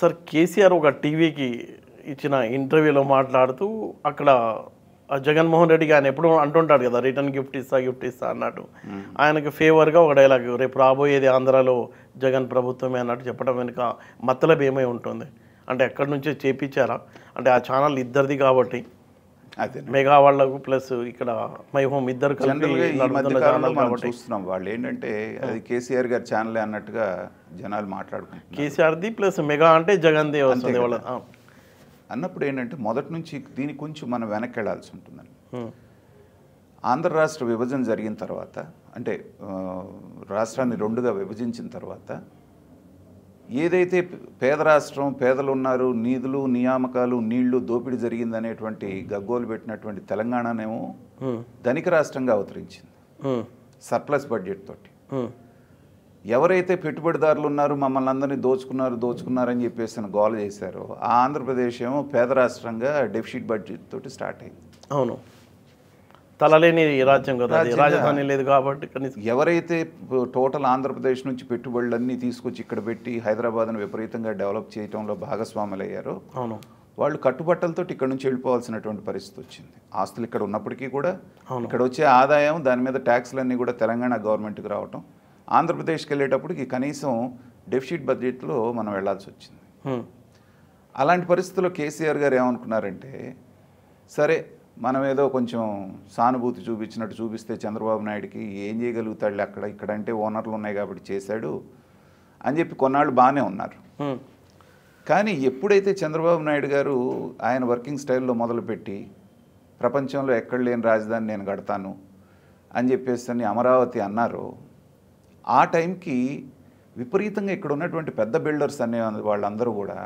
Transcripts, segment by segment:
Sir KCR ఒక టీవీకి ఇచ్చిన ఇంటర్వ్యూలో మాట్లాడుతూ అక్కడ జగన్మోహన్ రెడ్డికి ఆయన ఎప్పుడు అంటుంటాడు కదా రిటర్న్ గిఫ్ట్ ఇస్తా అన్నట్టు ఆయనకి ఫేవర్గా ఒక డైలాగ్ రేపు రాబోయేది ఆంధ్రాలో జగన్ ప్రభుత్వమే అన్నట్టు చెప్పడం వెనుక మతలబ్ ఏమై ఉంటుంది అంటే ఎక్కడి నుంచే చేపించారా అంటే ఆ ఛానల్ ఇద్దరిది కాబట్టి మెగా వాళ్ళకు ప్లస్ ఇక్కడ మై హోమ్ ఇద్దరు చూస్తున్నాం వాళ్ళు ఏంటంటే అది కేసీఆర్ గారి ఛానల్ అన్నట్టుగా జనాలు మాట్లాడుకుంటున్నారు. కేసీఆర్ది ప్లస్ మెగా అంటే జగన్ది వస్తుంది వాళ్ళ అన్నప్పుడు ఏంటంటే మొదటి నుంచి దీనికి కొంచెం మనం వెనక్కి వెళ్లాల్సి ఉంటుందండి. ఆంధ్ర రాష్ట్ర విభజన జరిగిన తర్వాత అంటే రాష్ట్రాన్ని రెండుగా విభజించిన తర్వాత ఏదైతే పేద రాష్ట్రం పేదలు ఉన్నారు నిధులు నియామకాలు నీళ్లు దోపిడీ జరిగిందనేటువంటి గగ్గోలు పెట్టినటువంటి తెలంగాణనేమో ధనిక రాష్ట్రంగా అవతరించింది సర్ప్లస్ బడ్జెట్ తోటి. ఎవరైతే పెట్టుబడిదారులు ఉన్నారో మమ్మల్ని అందరినీ దోచుకున్నారని చెప్పేసి గోల చేశారో ఆ ఆంధ్రప్రదేశ్ ఏమో పేద రాష్ట్రంగా డెఫిసిట్ బడ్జెట్ తోటి స్టార్ట్ అయింది. అవును, తలలేని రాజ్యం కదా, రాజధాని లేదు కాబట్టి. ఎవరైతే టోటల్ ఆంధ్రప్రదేశ్ నుంచి పెట్టుబడులన్నీ తీసుకొచ్చి ఇక్కడ పెట్టి హైదరాబాద్ను విపరీతంగా డెవలప్ చేయడంలో భాగస్వాములు అయ్యారో అవును వాళ్ళు కట్టుబట్టలతో ఇక్కడ నుంచి వెళ్ళిపోవాల్సినటువంటి పరిస్థితి వచ్చింది. ఆస్తులు ఇక్కడ ఉన్నప్పటికీ కూడా ఇక్కడ వచ్చే ఆదాయం దాని మీద ట్యాక్స్లన్నీ కూడా తెలంగాణ గవర్నమెంట్కి రావటం, ఆంధ్రప్రదేశ్కి వెళ్ళేటప్పటికి కనీసం డెఫిసిట్ బడ్జెట్లో మనం వెళ్లాల్సి వచ్చింది. అలాంటి పరిస్థితుల్లో కేసీఆర్ గారు ఏమనుకున్నారంటే సరే మనం ఏదో కొంచెం సానుభూతి చూపిస్తే చంద్రబాబు నాయుడికి ఏం చేయగలుగుతాడు ఇక్కడంటే ఓనర్లు ఉన్నాయి కాబట్టి చేశాడు అని చెప్పి కొన్నాళ్ళు బాగానే ఉన్నారు. కానీ ఎప్పుడైతే చంద్రబాబు నాయుడు గారు ఆయన వర్కింగ్ స్టైల్లో మొదలుపెట్టి ప్రపంచంలో ఎక్కడ లేని రాజధాని నేను కడతాను అని చెప్పేసి అమరావతి అన్నారో ఆ టైంకి విపరీతంగా ఇక్కడ ఉన్నటువంటి పెద్ద బిల్డర్స్ అనే వాళ్ళందరూ కూడా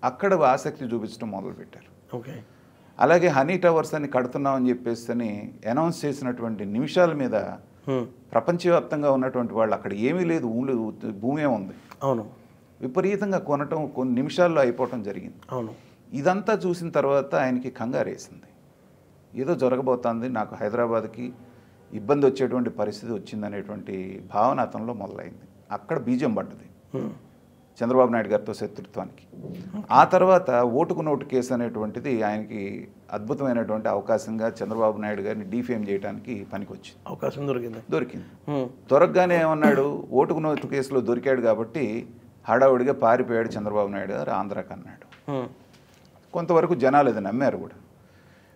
అక్కడ ఆసక్తి చూపించడం మొదలుపెట్టారు. ఓకే, అలాగే హనీ టవర్స్ అని కడుతున్నామని చెప్పేసి అనౌన్స్ చేసినటువంటి నిమిషాల మీద ప్రపంచవ్యాప్తంగా ఉన్నటువంటి వాళ్ళు అక్కడ ఏమీ లేదు, భూమే ఉంది, అవును, విపరీతంగా కొనటం కొన్ని నిమిషాల్లో అయిపోవటం జరిగింది. అవును, ఇదంతా చూసిన తర్వాత ఆయనకి కంగారేసింది, ఏదో జరగబోతోంది, నాకు హైదరాబాద్కి ఇబ్బంది వచ్చేటువంటి పరిస్థితి వచ్చిందనేటువంటి భావన అతనిలో మొదలైంది. అక్కడ బీజం పడ్డది చంద్రబాబు నాయుడు గారితో శత్రుత్వానికి. ఆ తర్వాత ఓటుకు నోటు కేసు అనేటువంటిది ఆయనకి అద్భుతమైనటువంటి అవకాశంగా చంద్రబాబు నాయుడు గారిని డీఫేమ్ చేయడానికి పనికొచ్చింది, అవకాశం దొరికింది. దొరకగానే ఏమన్నాడు, ఓటుకు నోటు కేసులో దొరికాడు కాబట్టి హడావుడిగా పారిపోయాడు చంద్రబాబు నాయుడు గారు ఆంధ్రాకి అన్నాడు. కొంతవరకు జనాలు అది నమ్మారు కూడా,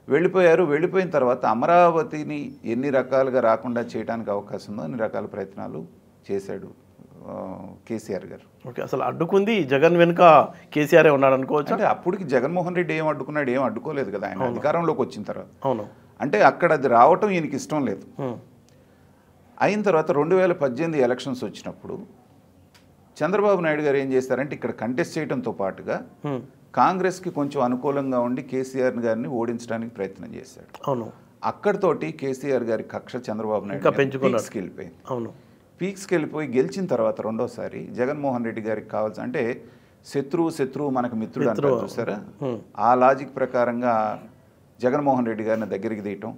వెళ్ళిపోయారు. వెళ్ళిపోయిన తర్వాత అమరావతిని ఎన్ని రకాలుగా రాకుండా చేయడానికి అవకాశం ఉందో అన్ని రకాల ప్రయత్నాలు చేశాడు కేసీఆర్ గారు. ఓకే, అసలు అడ్డుకుంది జగన్ వెనుక కేసీఆరే ఉన్నాడు అనుకోవచ్చు. అంటే అప్పటికి జగన్మోహన్ రెడ్డి ఏం అడ్డుకున్నాడు, ఏం అడ్డుకోలేదు కదా ఆయన అధికారంలోకి వచ్చిన తర్వాత. అవును, అంటే అక్కడ అది రావటం ఈయనకి ఇష్టం లేదు. అయిన తర్వాత 2018 ఎలక్షన్స్ వచ్చినప్పుడు చంద్రబాబు నాయుడు గారు ఏం చేశారంటే ఇక్కడ కంటెస్ట్ చేయడంతో పాటుగా కాంగ్రెస్కి కొంచెం అనుకూలంగా ఉండి కేసీఆర్ గారిని ఓడించడానికి ప్రయత్నం చేశాడు. అవును, అక్కడితోటి కేసీఆర్ గారి కక్ష చంద్రబాబు నాయుడు పీక్స్కి వెళ్ళిపోయింది. అవును, పీక్స్కి వెళ్ళిపోయి గెలిచిన తర్వాత రెండోసారి జగన్మోహన్ రెడ్డి గారికి కావాల్సి అంటే శత్రువు మనకు మిత్రుడు అంటారు చూసారా, ఆ లాజిక్ ప్రకారంగా జగన్మోహన్ రెడ్డి గారిని దగ్గరికి తీయటం,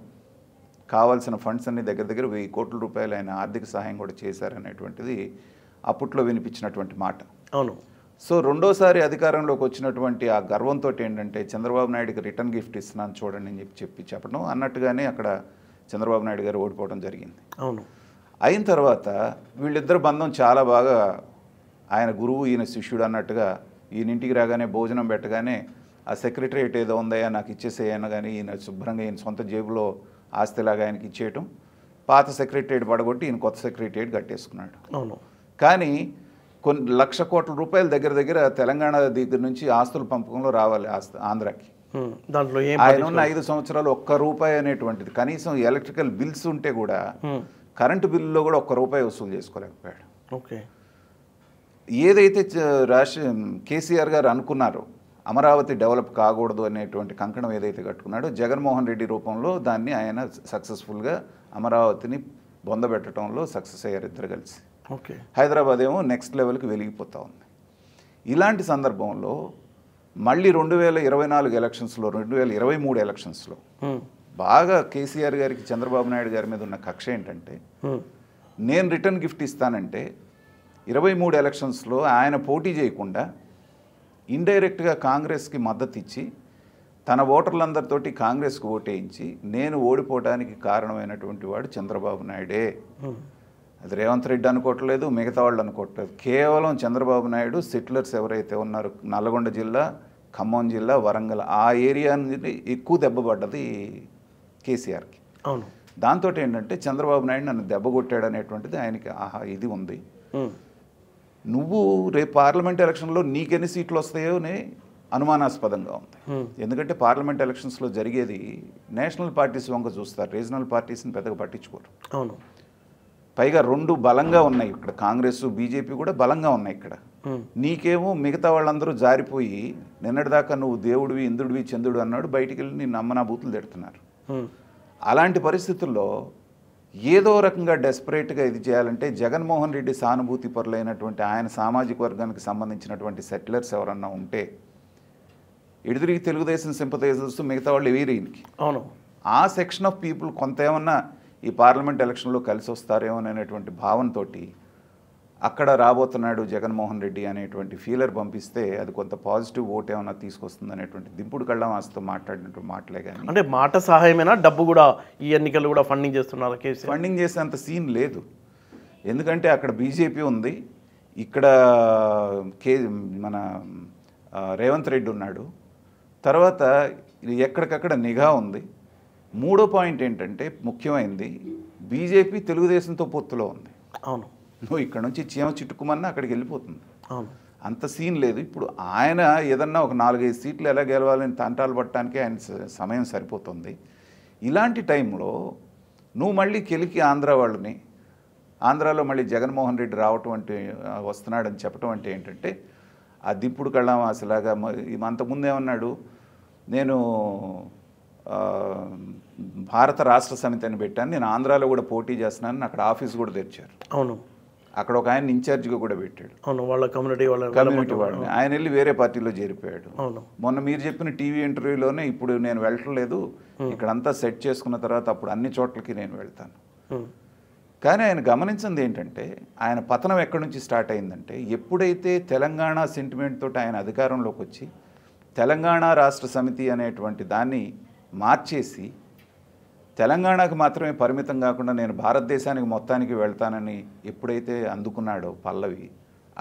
కావాల్సిన ఫండ్స్ అన్ని దగ్గర 1000 కోట్ల రూపాయలు ఆయన ఆర్థిక సహాయం కూడా చేశారనేటువంటిది అప్పట్లో వినిపించినటువంటి మాట. అవును. సో రెండోసారి అధికారంలోకి వచ్చినటువంటి ఆ గర్వంతో ఏంటంటే చంద్రబాబు నాయుడుకి రిటర్న్ గిఫ్ట్ ఇస్తున్నాను చూడండి అని చెప్పడం అన్నట్టుగానే అక్కడ చంద్రబాబు నాయుడు గారు ఓడిపోవడం జరిగింది. అవును, అయిన తర్వాత వీళ్ళిద్దరు బంధం చాలా బాగా, ఆయన గురువు ఈయన శిష్యుడు అన్నట్టుగా, ఈయన ఇంటికి రాగానే భోజనం పెట్టగానే ఆ సెక్రటరియట్ ఏదో ఉందయ్యా నాకు ఇచ్చేసేయను కానీ ఈయన శుభ్రంగా ఈయన సొంత జేబులో ఆస్తిలాగా ఆయనకి ఇచ్చేయటం, పాత సెక్రటరియట్ పడగొట్టి ఈయన కొత్త సెక్రటరియట్ కట్టేసుకున్నాడు. అవును, కానీ కొన్ని 1,00,000 కోట్ల రూపాయల దగ్గర తెలంగాణ దగ్గర నుంచి ఆస్తుల పంపకంలో రావాలి ఆంధ్రాకి. దాంట్లో ఆయన ఉన్న 5 సంవత్సరాలు ₹1 అనేటువంటిది, కనీసం ఎలక్ట్రికల్ బిల్స్ ఉంటే కూడా కరెంటు బిల్లులో కూడా ₹1 వసూలు చేసుకోలేకపోయాడు. ఓకే, ఏదైతే కేసీఆర్ గారు అనుకున్నారో అమరావతి డెవలప్ కాకూడదు అనేటువంటి కంకణం ఏదైతే కట్టుకున్నాడో జగన్మోహన్ రెడ్డి రూపంలో దాన్ని ఆయన సక్సెస్ఫుల్గా అమరావతిని బొందబెట్టడంలో సక్సెస్ అయ్యారు ఇద్దరు కలిసి. ఓకే, హైదరాబాద్ ఏమో నెక్స్ట్ లెవెల్కి వెలిగిపోతూ ఉంది. ఇలాంటి సందర్భంలో మళ్ళీ 2024 ఎలక్షన్స్లో 2023 ఎలక్షన్స్లో బాగా కేసీఆర్ గారికి చంద్రబాబు నాయుడు గారి మీద ఉన్న కక్ష ఏంటంటే నేను రిటర్న్ గిఫ్ట్ ఇస్తానంటే 23 ఎలక్షన్స్లో ఆయన పోటీ చేయకుండా ఇండైరెక్ట్గా కాంగ్రెస్కి మద్దతు ఇచ్చి తన ఓటర్లందరితోటి కాంగ్రెస్కి ఓటేయించి నేను ఓడిపోవడానికి కారణమైనటువంటి వాడు చంద్రబాబు నాయుడే. అది రేవంత్ రెడ్డి అనుకోవట్లేదు, మిగతా వాళ్ళు అనుకోవట్లేదు. కేవలం చంద్రబాబు నాయుడు సెటిలర్స్ ఎవరైతే ఉన్నారో నల్గొండ జిల్లా, ఖమ్మం జిల్లా, వరంగల్ ఆ ఏరియా నుంచి ఎక్కువ దెబ్బపడ్డది కేసీఆర్కి. అవును. దాంతో ఏంటంటే చంద్రబాబు నాయుడు నన్ను దెబ్బ కొట్టాడు అనేటువంటిది ఆయనకి ఆహా ఇది ఉంది. నువ్వు రేపు పార్లమెంట్ ఎలక్షన్లో నీకెన్ని సీట్లు వస్తాయోనే అనుమానాస్పదంగా ఉంది. ఎందుకంటే పార్లమెంట్ ఎలక్షన్స్లో జరిగేది నేషనల్ పార్టీస్ వంక చూస్తారు, రీజనల్ పార్టీస్ని పెద్దగా పట్టించుకోరు. అవును. పైగా రెండు బలంగా ఉన్నాయి ఇక్కడ, కాంగ్రెస్ బీజేపీ కూడా బలంగా ఉన్నాయి ఇక్కడ. నీకేమో మిగతా వాళ్ళందరూ జారిపోయి నిన్నటిదాకా నువ్వు దేవుడివి, ఇంద్రుడివి, చంద్రుడు అన్నాడు, బయటికి వెళ్ళి నీ నమ్మనా బూతులు తిడుతున్నారు. అలాంటి పరిస్థితుల్లో ఏదో రకంగా డెస్పరేట్గా ఇది చేయాలంటే జగన్మోహన్ రెడ్డి సానుభూతి పరులైనటువంటి ఆయన సామాజిక వర్గానికి సంబంధించినటువంటి సెటిలర్స్ ఎవరన్నా ఉంటే ఎదురికి తెలుగుదేశం సింపథైజర్స్ మిగతా వాళ్ళు వీరికి అవును ఆ సెక్షన్ ఆఫ్ పీపుల్ కొంత ఏమన్నా ఈ పార్లమెంట్ ఎలక్షన్లో కలిసి వస్తారేమో అనేటువంటి భావనతోటి అక్కడ రాబోతున్నాడు జగన్మోహన్ రెడ్డి అనేటువంటి ఫీలర్ పంపిస్తే అది కొంత పాజిటివ్ ఓట్ ఏమన్నా తీసుకొస్తుంది అనేటువంటి దింపుడు కళ్ళం ఆస్తో మాట్లాడినటువంటి మాటలే కానీ అంటే మాట సహాయమైనా డబ్బు కూడా ఈ ఎన్నికలు కూడా ఫండింగ్ చేస్తున్నారు కేసు. ఫండింగ్ చేసేంత సీన్ లేదు. ఎందుకంటే అక్కడ బీజేపీ ఉంది, ఇక్కడ మన రేవంత్ రెడ్డి ఉన్నాడు, తర్వాత ఎక్కడికక్కడ నిఘా ఉంది. మూడో పాయింట్ ఏంటంటే ముఖ్యమైనది బీజేపీ తెలుగుదేశంతో పొత్తులో ఉంది. అవును. నువ్వు ఇక్కడ నుంచి చీమ చిట్టుకుమన్నా అక్కడికి వెళ్ళిపోతుంది. అవును. అంత సీన్ లేదు. ఇప్పుడు ఆయన ఏదన్నా ఒక 4-5 సీట్లు ఎలా గెలవాలని తంటాలు పట్టడానికి ఆయన సమయం సరిపోతుంది. ఇలాంటి టైంలో నువ్వు మళ్ళీ కెలికి ఆంధ్రాలో మళ్ళీ జగన్మోహన్ రెడ్డి రావటం అంటే వస్తున్నాడని చెప్పడం అంటే ఏంటంటే ఆ దిప్పుడు కళ్ళం అసలాగా. అంతకుముందు ఏమన్నాడు, నేను భారత రాష్ట్ర సమితి అని పెట్టాను, నేను ఆంధ్రాలో కూడా పోటీ చేస్తున్నాను, అక్కడ ఆఫీస్ కూడా తెచ్చారు. అవును. అక్కడ ఒక ఆయన ఇన్ఛార్జిగా కూడా పెట్టాడు. అవును. వాళ్ళ కమ్యూనిటీ వాళ్ళని ఆయన వెళ్ళి వేరే పార్టీలో చేరిపోయాడు. అవును. మొన్న మీరు చెప్పిన టీవీ ఇంటర్వ్యూలోనే ఇప్పుడు నేను వెళ్ళట్లేదు, ఇక్కడంతా సెట్ చేసుకున్న తర్వాత అప్పుడు అన్ని చోట్లకి నేను వెళ్తాను. కానీ ఆయన గమనించింది ఏంటంటే ఆయన పతనం ఎక్కడి నుంచి స్టార్ట్ అయిందంటే ఎప్పుడైతే తెలంగాణ సెంటిమెంట్ తోటి ఆయన అధికారంలోకి వచ్చి తెలంగాణ రాష్ట్ర సమితి అనేటువంటి దాన్ని మార్చేసి తెలంగాణకు మాత్రమే పరిమితం కాకుండా నేను భారతదేశానికి మొత్తానికి వెళ్తానని ఎప్పుడైతే అందుకున్నాడో పల్లవి,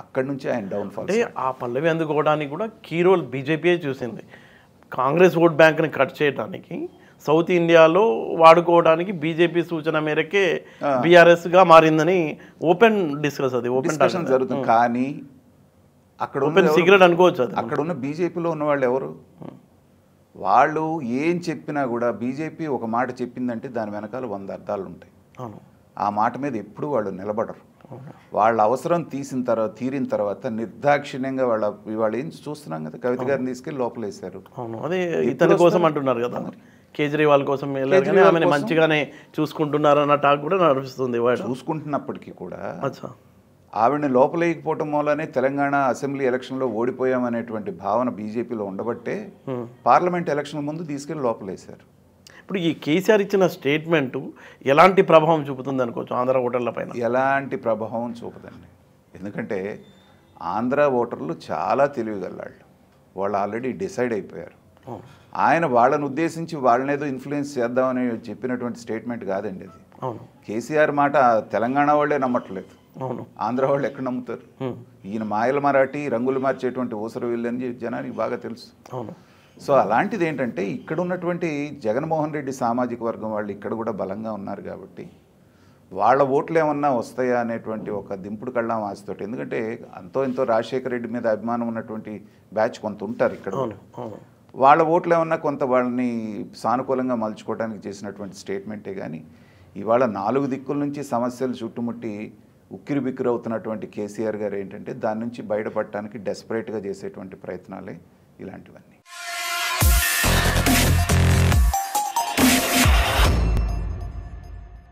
అక్కడి నుంచి ఆయన డౌన్ఫాల్. అంటే ఆ పల్లవి అందుకోవడానికి కూడా కీ రోల్ బీజేపీయే చూసింది. కాంగ్రెస్ ఓట్ బ్యాంక్ని కట్ చేయడానికి సౌత్ ఇండియాలో వాడుకోవడానికి బీజేపీ సూచన మేరకే బీఆర్ఎస్గా మారిందని ఓపెన్ డిస్కషన్ జరుగుతుంది. కానీ అక్కడ ఓపెన్ సీక్రెట్ అనుకోవచ్చు. అక్కడ ఉన్న బీజేపీలో ఉన్న వాళ్ళు ఎవరు? వాళ్ళు ఏం చెప్పినా కూడా బీజేపీ ఒక మాట చెప్పిందంటే దాని వెనకాల 100 అర్థాలు ఉంటాయి. ఆ మాట మీద ఎప్పుడు వాళ్ళు నిలబడరు. వాళ్ళ అవసరం తీరిన తర్వాత నిర్దాక్షిణ్యంగా వాళ్ళు ఏం చూస్తున్నాం కదా, కవిత గారిని తీసుకెళ్ళి లోపలేశారు. అదే ఇతని కోసం అంటున్నారు కదా, కేజ్రీవాల్ కోసం ఆమెను మంచిగానే చూసుకుంటున్నారు అన్న టాక్ కూడా నడుస్తుంది. చూసుకుంటున్నప్పటికీ కూడా ఆవిడని లోపలేయకపోవటం వల్లనే తెలంగాణ అసెంబ్లీ ఎలక్షన్లో ఓడిపోయామనేటువంటి భావన బీజేపీలో ఉండబట్టే పార్లమెంట్ ఎలక్షన్ ముందు తీసుకెళ్లి లోపలేశారు. ఇప్పుడు ఈ కేసీఆర్ ఇచ్చిన స్టేట్మెంట్ ఎలాంటి ప్రభావం చూపుతుంది అనుకోవచ్చు ఆంధ్ర ఓటర్ల పైన? ఎలాంటి ప్రభావం చూపదండి. ఎందుకంటే ఆంధ్ర ఓటర్లు చాలా తెలివిగలవాళ్ళు, వాళ్ళు ఆల్రెడీ డిసైడ్ అయిపోయారు. ఆయన వాళ్ళని ఉద్దేశించి వాళ్ళనేదో ఇన్ఫ్లుయెన్స్ చేద్దామని చెప్పినటువంటి స్టేట్మెంట్ కాదండి అది. కేసీఆర్ మాట తెలంగాణ వాళ్ళే నమ్మట్లేదు, ఆంధ్ర వాళ్ళు ఎక్కడ నమ్ముతారు? ఈయన మాయల మరాఠీ రంగులు మార్చేటువంటి ఊసర వీళ్ళని జనానికి బాగా తెలుసు. సో అలాంటిది ఏంటంటే ఇక్కడ ఉన్నటువంటి జగన్మోహన్ రెడ్డి సామాజిక వర్గం వాళ్ళు ఇక్కడ కూడా బలంగా ఉన్నారు కాబట్టి వాళ్ళ ఓట్లు ఏమన్నా వస్తాయా అనేటువంటి ఒక దింపుడు కళ్ళం ఆశతోటి. ఎందుకంటే అంతో ఎంతో రాజశేఖర రెడ్డి మీద అభిమానం ఉన్నటువంటి బ్యాచ్ కొంత ఉంటారు ఇక్కడ. వాళ్ళ ఓట్లు ఏమన్నా కొంత వాళ్ళని సానుకూలంగా మలుచుకోవడానికి చేసినటువంటి స్టేట్మెంటే కానీ ఇవాళ 4 దిక్కుల నుంచి సమస్యలు చుట్టుముట్టి ఉక్కిరి బిక్కిరి అవుతున్నటువంటి కేసీఆర్ గారు ఏంటంటే దాని నుంచి బయటపడటానికి డెస్పరేట్గా చేసేటువంటి ప్రయత్నాలే ఇలాంటివన్నీ.